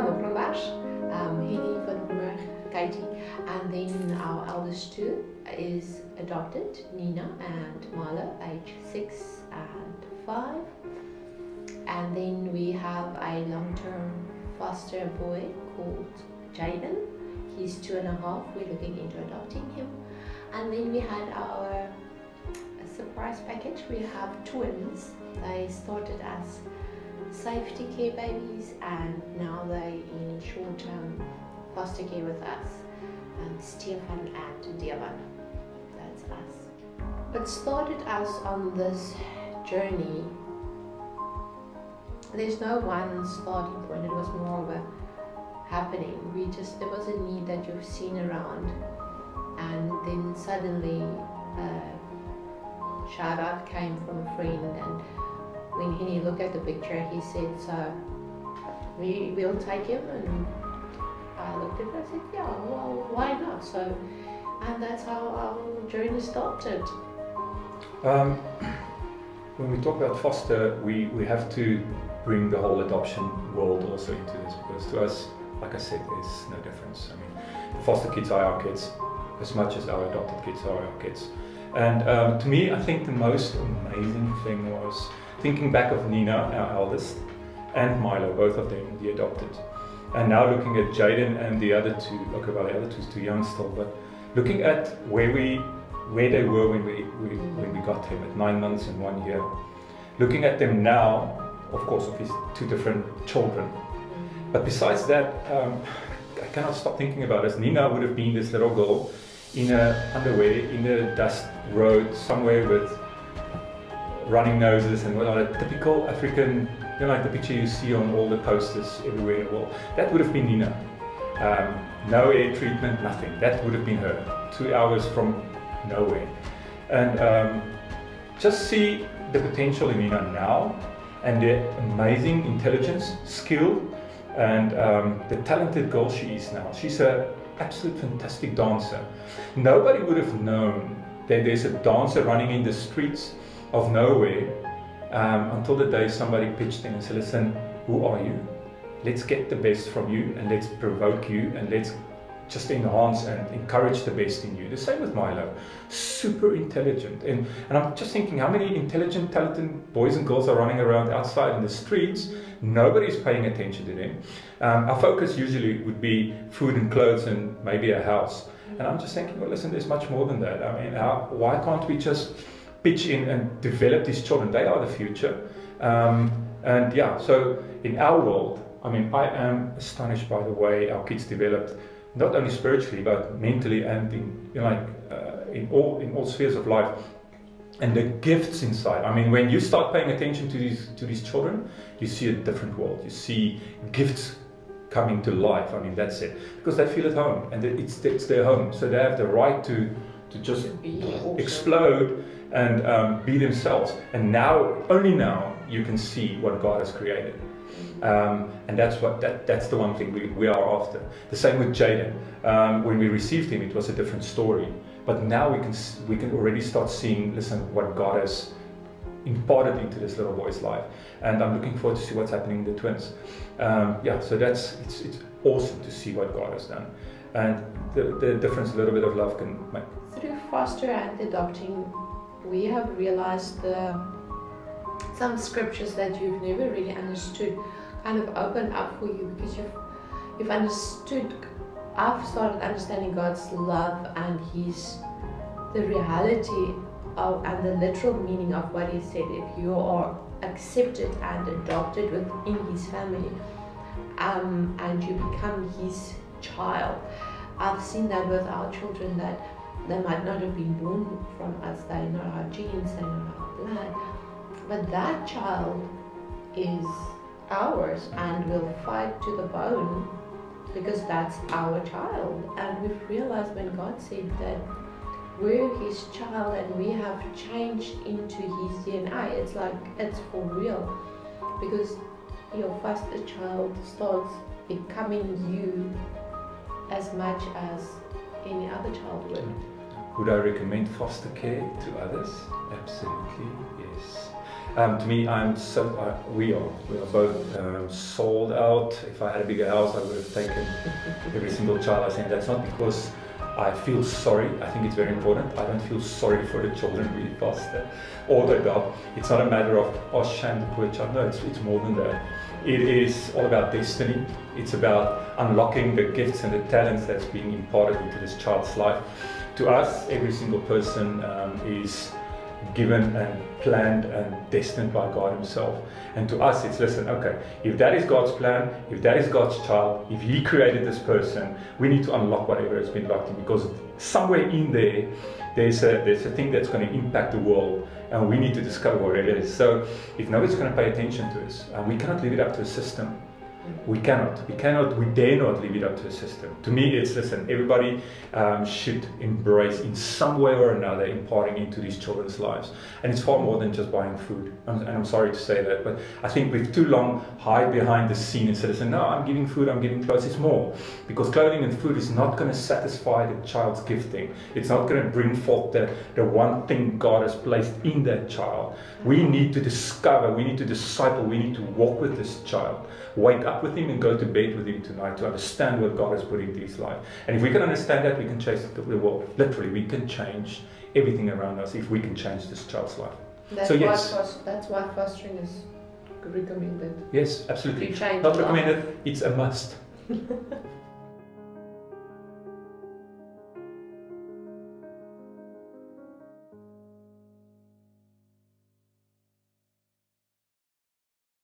van Loggerenbergs, Henny van Loggerenberg, Katie, and then our eldest two is adopted, Nina and Milo, age 6 and 5. And then we have a long-term foster boy called Jaden. He's 2.5. We're looking into adopting him. And then we had our surprise package. We have twins. They started as safety care babies and now they're in short-term foster care with us. Stefan and Devan. That's us. What started us on this journey, there's no one starting point. It was more of a happening. There was a need that you've seen around, and then suddenly a shout out came from a friend, and when he looked at the picture he said, so we'll take him, and I looked at it and I said, yeah, well, why not? So, and that's how our journey started. When we talk about foster, we have to bring the whole adoption world also into this, because to us, like I said, there's no difference. I mean, the foster kids are our kids as much as our adopted kids are our kids. And to me, I think the most amazing thing was thinking back of Nina, our eldest, and Milo, both of them, the adopted. And now looking at Jaden and the other two, okay, well, the other two's too young still, but looking at where they were when we got him at 9 months and 1 year. Looking at them now, of course, of his two different children. But besides that, I cannot stop thinking about it. Nina would have been this little girl in her underwear, in the dust road, somewhere with running noses and whatnot, a typical African, you know, like the picture you see on all the posters everywhere in the world. That would have been Nina. No air treatment, nothing. That would have been her. 2 hours from nowhere. And just see the potential in Nina now, and the amazing intelligence, skill, and the talented girl she is now. She's an absolute fantastic dancer. Nobody would have known that there's a dancer running in the streets of nowhere until the day somebody pitched in and said, listen, who are you? Let's get the best from you, and let's provoke you, and let's just enhance and encourage the best in you. The same with Milo, super intelligent. And I'm just thinking how many intelligent, talented boys and girls are running around outside in the streets. Nobody's paying attention to them. Our focus usually would be food and clothes and maybe a house. And I'm just thinking, well, listen, there's much more than that. I mean, why can't we just pitch in and develop these children? They are the future. And yeah, so in our world, I mean, I am astonished by the way our kids developed, not only spiritually but mentally, and in all spheres of life, and the gifts inside. I mean, when you start paying attention to these children, you see a different world. You see gifts coming to life. I mean, that's it, because they feel at home, and it's their home, so they have the right to just explode and be themselves. And now, only now, you can see what God has created. And that's the one thing we are after. The same with Jaden. When we received him, it was a different story. But now we can already start seeing, listen, what God has imparted into this little boy's life. And I'm looking forward to see what's happening in the twins. Yeah, so it's awesome to see what God has done, and the difference a little bit of love can make. Through foster and adopting, we have realized some scriptures that you've never really understood kind of open up for you, because you've understood. I've started understanding God's love and the reality of, and the literal meaning of what He said. If you are accepted and adopted within His family, and you become His child. I've seen that with our children, that they might not have been born from us, they're not our genes, they're not our blood, but that child is ours, and we'll fight to the bone because that's our child. And we've realized when God said that we're His child and we have changed into His DNA, it's like, it's for real, because your foster child starts becoming you as much as any other child would. Would I recommend foster care to others? Absolutely, yes. To me, we are both sold out. If I had a bigger house, I would have taken every single child. I think that's not because I feel sorry. I think it's very important. I don't feel sorry for the children we foster or the dog. It's not a matter of, oh, shame the poor child. No, it's more than that. It is all about destiny. It's about unlocking the gifts and the talents that's being imparted into this child's life. To us, every single person is given and planned and destined by God Himself. And to us, it's, listen, okay, if that is God's plan, if that is God's child, if He created this person, we need to unlock whatever has been locked in, because somewhere in there, there's a thing that's going to impact the world, and we need to discover what it is. So if nobody's going to pay attention to us, we cannot leave it up to a system. We dare not leave it up to a system. To me, it's, listen, everybody should embrace in some way or another imparting into these children's lives. And it's far more than just buying food. And I'm sorry to say that, but I think we've too long hide behind the scene and said, listen, no, I'm giving food, I'm giving clothes. It's more. Because clothing and food is not going to satisfy the child's gifting. It's not going to bring forth the one thing God has placed in that child. We need to discover, we need to disciple, we need to walk with this child. Wake up with him and go to bed with him tonight to understand what God has put into his life. And if we can understand that, we can change the world. Literally, we can change everything around us if we can change this child's life. That's why fostering is recommended. Yes, absolutely. Not recommended, it's a must.